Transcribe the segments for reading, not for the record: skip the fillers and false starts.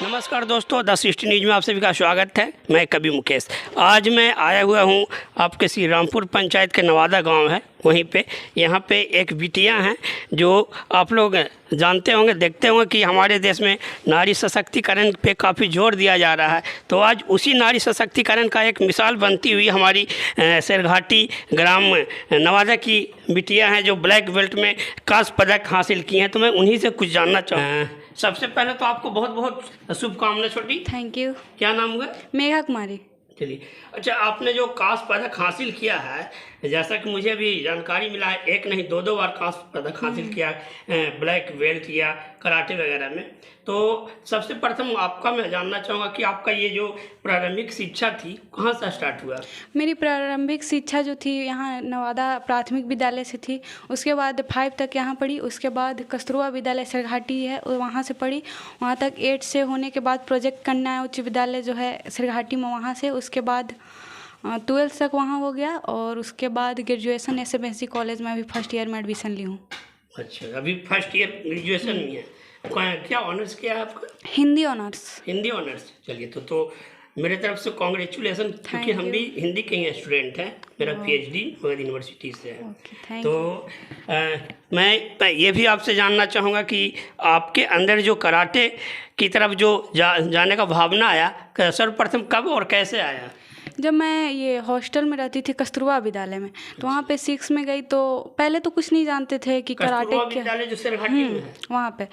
नमस्कार दोस्तों, the sixty news में आप सभी का स्वागत है। मैं कवि मुकेश। आज मैं आया हुआ हूँ आपके श्री रामपुर पंचायत के नवादा गांव है, वहीं पे यहाँ पे एक बिटियाँ हैं जो आप लोग जानते होंगे, देखते होंगे कि हमारे देश में नारी सशक्तिकरण पे काफ़ी जोर दिया जा रहा है। तो आज उसी नारी सशक्तिकरण का एक मिसाल बनती हुई हमारी शेरघाटी ग्राम नवादा की बिटियाँ हैं जो ब्लैक बेल्ट में कांस्य पदक हासिल की हैं। तो मैं उन्हीं से कुछ जानना चाहूँ। सबसे पहले तो आपको बहुत बहुत शुभकामनाएं छोटी। Thank you. क्या नाम हुआ? मेघा कुमारी। चलिए, अच्छा, आपने जो कांस्य पदक हासिल किया है, जैसा कि मुझे भी जानकारी मिला है, एक नहीं दो बार कांस्य पदक हासिल किया ब्लैक बेल्ट या कराटे वगैरह में। तो सबसे प्रथम आपका मैं जानना चाहूँगा कि आपका ये जो प्रारंभिक शिक्षा थी कहाँ से स्टार्ट हुआ? मेरी प्रारंभिक शिक्षा जो थी यहाँ नवादा प्राथमिक विद्यालय से थी। उसके बाद 5 तक यहाँ पढ़ी। उसके बाद कस्तूरबा विद्यालय शेरघाटी है, वहाँ से पढ़ी। वहाँ तक 8 से होने के बाद प्रोजेक्ट कन्या उच्च विद्यालय जो है शेरघाटी में, वहाँ से उसके बाद 12th तक वहाँ हो गया। और उसके बाद ग्रेजुएशन SMSC कॉलेज में अभी फर्स्ट ईयर में एडमिशन ली हूँ। अच्छा, अभी फर्स्ट ईयर ग्रेजुएशन में है। क्या ऑनर्स किया है आपका? हिंदी ऑनर्स। हिंदी ऑनर्स। चलिए, तो मेरे तरफ से कॉन्ग्रेचुलेसन, क्योंकि हम भी हिंदी के ही स्टूडेंट हैं। मेरा PhD मगध यूनिवर्सिटी से है। तो मैं ये भी आपसे जानना चाहूँगा कि आपके अंदर जो कराटे की तरफ जो जाने का भावना आया, सर्वप्रथम कब और कैसे आया? जब मैं ये हॉस्टल में रहती थी कस्तूरबा विद्यालय में, तो वहाँ पे 6 में गई। तो पहले तो कुछ नहीं जानते थे कि कराटे क्या, विद्यालय जो शेरघाटी में है वहाँ पे,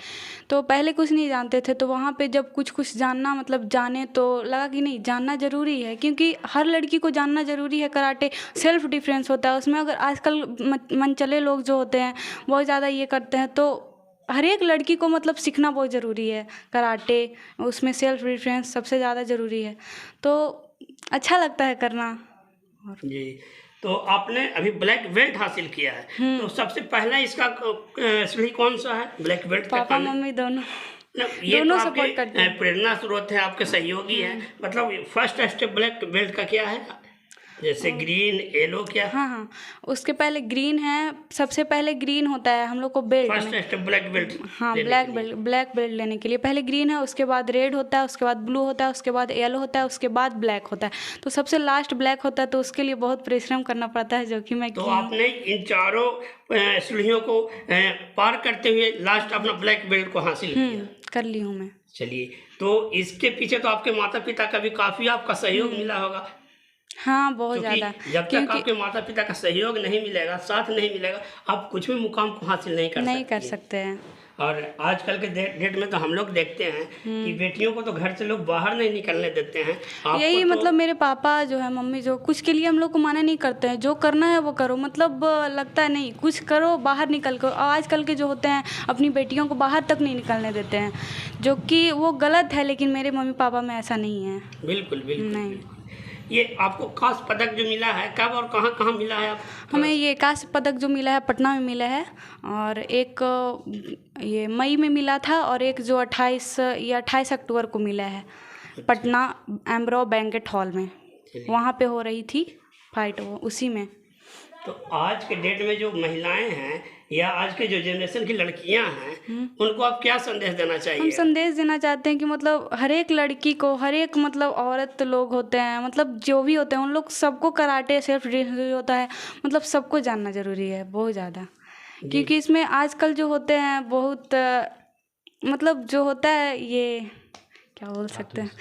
तो पहले कुछ नहीं जानते थे। तो वहाँ पे जब कुछ जानना मतलब जाने, तो लगा कि नहीं, जानना ज़रूरी है, क्योंकि हर लड़की को जानना ज़रूरी है। कराटे सेल्फ डिफेंस होता है उसमें। अगर आजकल मनचले लोग जो होते हैं बहुत ज़्यादा ये करते हैं, तो हर एक लड़की को मतलब सीखना बहुत ज़रूरी है कराटे। उसमें सेल्फ डिफेंस सबसे ज़्यादा ज़रूरी है, तो अच्छा लगता है करना। जी, तो आपने अभी ब्लैक बेल्ट हासिल किया है, तो सबसे पहला इसका सीढ़ी कौन सा है ब्लैक बेल्ट? पापा मम्मी दोनों ये दोनों तो सपोर्ट करते हैं। प्रेरणा स्रोत है, आपके सहयोगी है। मतलब फर्स्ट स्टेप ब्लैक बेल्ट का क्या है? जैसे ग्रीन, येलो, क्या? हाँ, उसके पहले ग्रीन है। सबसे पहले ग्रीन होता है हम लोग को बेल्ट में। First step black belt. हाँ, ब्लैक बेल्ट लेने के लिए पहले ग्रीन है, उसके बाद रेड होता है, उसके बाद ब्लू होता है, उसके बाद येलो होता है, उसके बाद ब्लैक होता है। तो सबसे लास्ट ब्लैक होता है, तो उसके लिए बहुत परिश्रम करना पड़ता है, जो कि मैं तो आपने इन चारों सीढ़ियों को पार करते हुए लास्ट अपना ब्लैक बेल्ट को हासिल किया। कर ली हूँ मैं। चलिए, तो इसके पीछे तो आपके माता पिता का भी काफ़ी आपका सहयोग मिला होगा। हाँ, बहुत ज़्यादा। जब तक आपके माता पिता का सहयोग नहीं मिलेगा, साथ नहीं मिलेगा, आप कुछ भी मुकाम को हासिल नहीं कर सकते हैं। और आजकल के डेट में तो हम लोग देखते हैं कि बेटियों को तो घर से लोग बाहर नहीं निकलने देते हैं। यही मतलब मेरे पापा जो है, मम्मी जो, कुछ के लिए हम लोग को मना नहीं करते हैं। जो करना है वो करो, मतलब लगता है नहीं, कुछ करो, बाहर निकल कर। आजकल के जो होते हैं अपनी बेटियों को बाहर तक नहीं निकलने देते हैं, जो कि वो गलत है। लेकिन मेरे मम्मी पापा में ऐसा नहीं है। बिल्कुल नहीं। ये आपको कांस्य पदक जो मिला है, कब और कहाँ कहाँ मिला है? हमें ये कांस्य पदक जो मिला है पटना में मिला है, और एक ये मई में मिला था, और एक जो 28 अक्टूबर को मिला है पटना एम्ब्रो बैंकेट हॉल में। वहाँ पे हो रही थी फाइट, वो उसी में। तो आज के डेट में जो महिलाएं हैं या आज के जो जनरेशन की लड़कियां हैं, उनको आप क्या संदेश देना चाहिए? हम संदेश देना चाहते हैं कि मतलब हर एक लड़की को, हर एक मतलब औरत लोग होते हैं, मतलब जो भी होते हैं, उन लोग सबको कराटे सेल्फ डिफेंस होता है, मतलब सबको जानना ज़रूरी है बहुत ज़्यादा। क्योंकि इसमें आजकल जो होते हैं बहुत मतलब जो होता है, ये क्या बोल सकते हैं,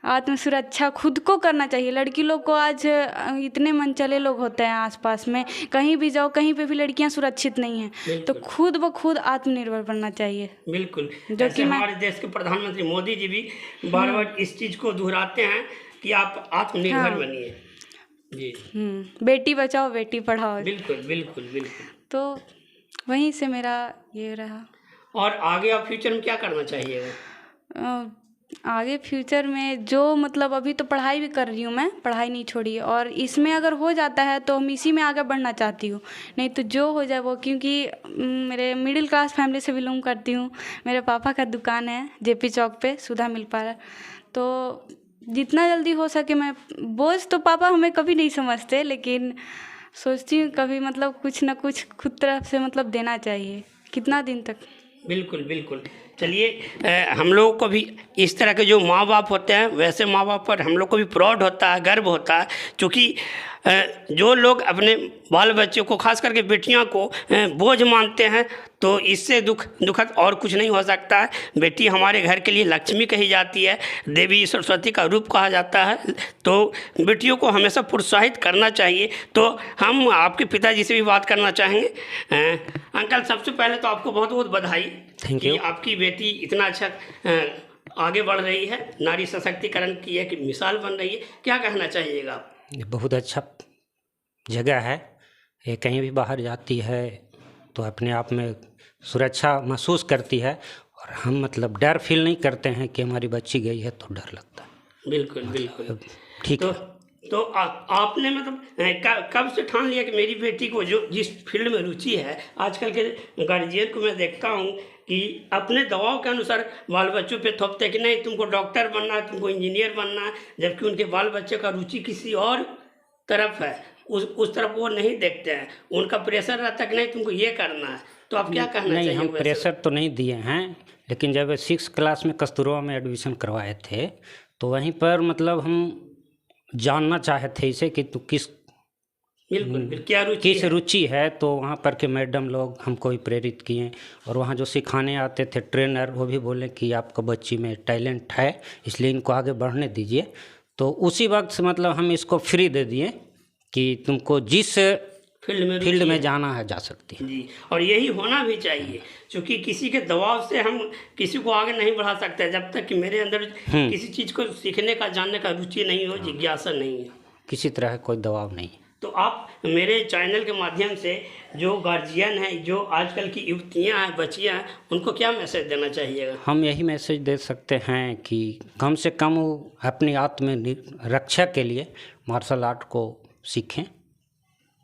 आत्म सुरक्षा खुद को करना चाहिए। लड़की लोग को आज इतने मनचले लोग होते हैं आसपास में, कहीं भी जाओ, कहीं पे भी लड़कियां सुरक्षित नहीं हैं। तो खुद ब खुद आत्मनिर्भर बनना चाहिए। बिल्कुल, जो कि हमारे देश के प्रधानमंत्री मोदी जी भी बार बार इस चीज़ को दोहराते हैं कि आप आत्मनिर्भर बनिए। जी, बेटी बचाओ बेटी पढ़ाओ। बिल्कुल बिल्कुल बिल्कुल। तो वहीं से मेरा ये रहा। और आगे आप फ्यूचर में क्या करना चाहिए? आगे फ्यूचर में जो मतलब अभी तो पढ़ाई भी कर रही हूँ मैं, पढ़ाई नहीं छोड़ी, और इसमें अगर हो जाता है तो हम इसी में आगे बढ़ना चाहती हूँ। नहीं तो जो हो जाए वो, क्योंकि मेरे मिडिल क्लास फैमिली से बिलोंग करती हूँ। मेरे पापा का दुकान है JP चौक पे, सुधा मिल्क पार्लर। तो जितना जल्दी हो सके मैं, बोझ तो पापा हमें कभी नहीं समझते, लेकिन सोचती हूँ कभी मतलब कुछ ना कुछ खुद तरफ से मतलब देना चाहिए। कितना दिन तक। बिल्कुल बिल्कुल, चलिए, हम लोगों को भी इस तरह के जो माँ बाप होते हैं वैसे माँ बाप पर हम लोग को भी प्राउड होता है, गर्व होता है, क्योंकि जो लोग अपने बाल बच्चों को, खास करके बेटियां को बोझ मानते हैं तो इससे दुखद और कुछ नहीं हो सकता है। बेटी हमारे घर के लिए लक्ष्मी कही जाती है, देवी सरस्वती का रूप कहा जाता है, तो बेटियों को हमेशा प्रोत्साहित करना चाहिए। तो हम आपके पिताजी से भी बात करना चाहेंगे। अंकल, सबसे पहले तो आपको बहुत बहुत बधाई। Thank you. आपकी बेटी इतना अच्छा आगे बढ़ रही है, नारी सशक्तिकरण की एक मिसाल बन रही है, क्या कहना चाहिएगा आप? ये बहुत अच्छा जगह है। ये कहीं भी बाहर जाती है तो अपने आप में सुरक्षा महसूस करती है, और हम मतलब डर फील नहीं करते हैं कि हमारी बच्ची गई है तो डर लगता है। बिल्कुल बिल्कुल, ठीक है। तो आपने मतलब कब से ठान लिया कि मेरी बेटी को जो जिस फील्ड में रुचि है? आजकल के गार्जियन को मैं देखता हूँ कि अपने दबाव के अनुसार बाल बच्चों पे थोपते हैं कि नहीं तुमको डॉक्टर बनना है, तुमको इंजीनियर बनना है, जबकि उनके बाल बच्चे का रुचि किसी और तरफ है, उस तरफ वो नहीं देखते हैं। उनका प्रेशर रहता है कि नहीं तुमको ये करना है। तो आप क्या कहना चाहिए? नहीं, हम प्रेशर तो नहीं दिए हैं, लेकिन जब 6 क्लास में कस्तूरबा में एडमिशन करवाए थे तो वहीं पर मतलब हम जानना चाहे थे इसे कि तू किस क्या रुचि है, तो वहाँ पर के मैडम लोग हमको भी प्रेरित किए, और वहाँ जो सिखाने आते थे ट्रेनर वो भी बोले कि आपका बच्ची में टैलेंट है, इसलिए इनको आगे बढ़ने दीजिए। तो उसी वक्त से मतलब हम इसको फ्री दे दिए कि तुमको जिस फील्ड में जाना है जा सकती है जी। और यही होना भी चाहिए, क्योंकि किसी के दबाव से हम किसी को आगे नहीं बढ़ा सकते जब तक कि मेरे अंदर किसी चीज़ को सीखने का, जानने का रुचि नहीं हो, जिज्ञासा नहीं है। किसी तरह कोई दबाव नहीं। तो आप मेरे चैनल के माध्यम से जो गार्जियन हैं, जो आजकल की युवतियां हैं, बच्चियां हैं, उनको क्या मैसेज देना चाहिएगा? हम यही मैसेज दे सकते हैं कि कम से कम वो अपनी आत्म रक्षा के लिए मार्शल आर्ट को सीखें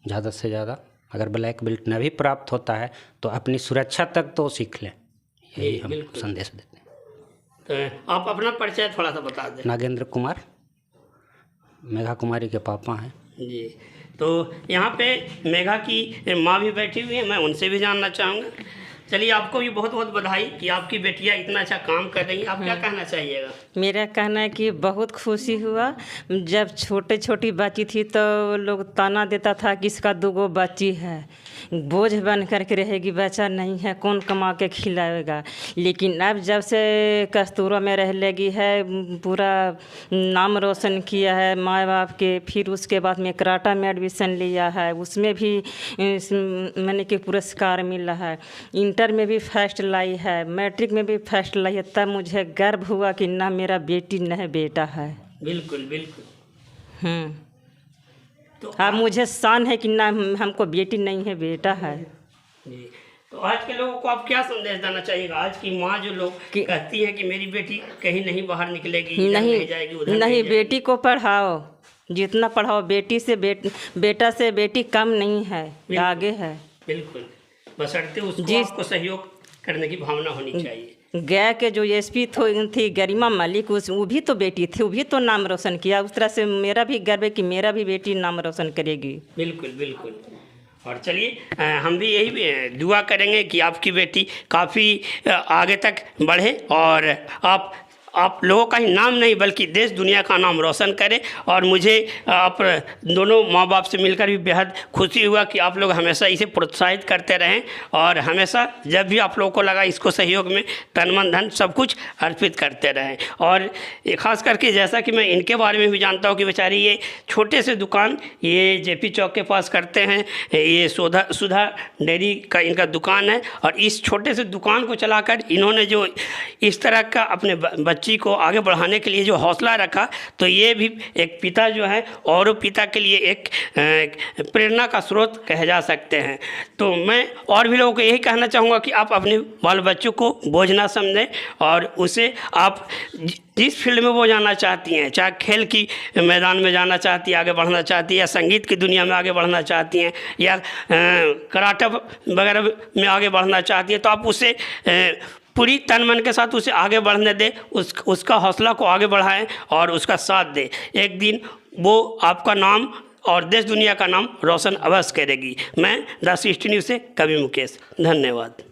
ज़्यादा से ज़्यादा। अगर ब्लैक बेल्ट न भी प्राप्त होता है तो अपनी सुरक्षा तक तो सीख लें, यही हम संदेश देते हैं। तो आप अपना परिचय थोड़ा सा बता दें। नागेंद्र कुमार, मेघा कुमारी के पापा हैं जी। तो यहाँ पे मेघा की माँ भी बैठी हुई है, मैं उनसे भी जानना चाहूँगा। चलिए, आपको भी बहुत बहुत बधाई कि आपकी बेटियाँ इतना अच्छा काम कर रही हैं। आप क्या कहना चाहिएगा? मेरा कहना है कि बहुत खुशी हुआ। जब छोटी बच्ची थी तो लोग ताना देता था कि इसका 2 बच्ची है, बोझ बन करके रहेगी, बच्चा नहीं है, कौन कमा के खिलाएगा। लेकिन अब जब से कस्तूरबा में रह लगी है, पूरा नाम रोशन किया है माँ बाप के। फिर उसके बाद में कराटा में एडमिशन लिया है, उसमें भी मैंने कि पुरस्कार मिला है। इंटर में भी फर्स्ट लाई है, मैट्रिक में भी फर्स्ट लाई है। तब मुझे गर्व हुआ कि ना मेरा बेटी न बेटा है। बिल्कुल बिल्कुल। तो अब मुझे शान है कि ना हमको बेटी नहीं है, बेटा है जी। तो आज के लोगों को आप क्या संदेश देना चाहिएगा? आज की माँ जो लोग कहती है कि मेरी बेटी कहीं नहीं बाहर निकलेगी, नहीं जाएगी, उधर नहीं, बेटी को पढ़ाओ, जितना पढ़ाओ। बेटी से बेटा से बेटी कम नहीं है, आगे है। बिल्कुल, बशर्ते उसको आपको सहयोग करने की भावना होनी चाहिए। गया के जो एसपी थी गरिमा मलिक, वो भी तो बेटी थी, वो भी तो नाम रोशन किया। उस तरह से मेरा भी गर्व है कि मेरा भी बेटी नाम रोशन करेगी। बिल्कुल बिल्कुल। और चलिए, हम भी यही दुआ करेंगे कि आपकी बेटी काफ़ी आगे तक बढ़े और आप लोगों का ही नाम नहीं बल्कि देश दुनिया का नाम रोशन करें। और मुझे आप दोनों माँ बाप से मिलकर भी बेहद खुशी हुआ कि आप लोग हमेशा इसे प्रोत्साहित करते रहें, और हमेशा जब भी आप लोगों को लगा इसको सहयोग में तन मन धन सब कुछ अर्पित करते रहें। और ख़ास करके जैसा कि मैं इनके बारे में भी जानता हूँ कि बेचारी ये छोटे से दुकान ये जेपी चौक के पास करते हैं, ये सुधा डेयरी का इनका दुकान है। और इस छोटे से दुकान को चलाकर इन्होंने जो इस तरह का अपने बच्ची को आगे बढ़ाने के लिए जो हौसला रखा, तो ये भी एक पिता जो है और पिता के लिए एक प्रेरणा का स्रोत कहे जा सकते हैं। तो मैं और भी लोगों को यही कहना चाहूँगा कि आप अपने बाल बच्चों को बोझ ना समझें, और उसे आप जिस फील्ड में वो जाना चाहती हैं, चाहे खेल की मैदान में जाना चाहती है, आगे बढ़ना चाहती है, या संगीत की दुनिया में आगे बढ़ना चाहती हैं, या कराटे वगैरह में आगे बढ़ना चाहती है, तो आप उसे पूरी तन मन के साथ उसे आगे बढ़ने दें, उसका हौसला को आगे बढ़ाएं और उसका साथ दें। एक दिन वो आपका नाम और देश दुनिया का नाम रोशन अवश्य करेगी। मैं द 60 न्यूज़ से कवि मुकेश, धन्यवाद।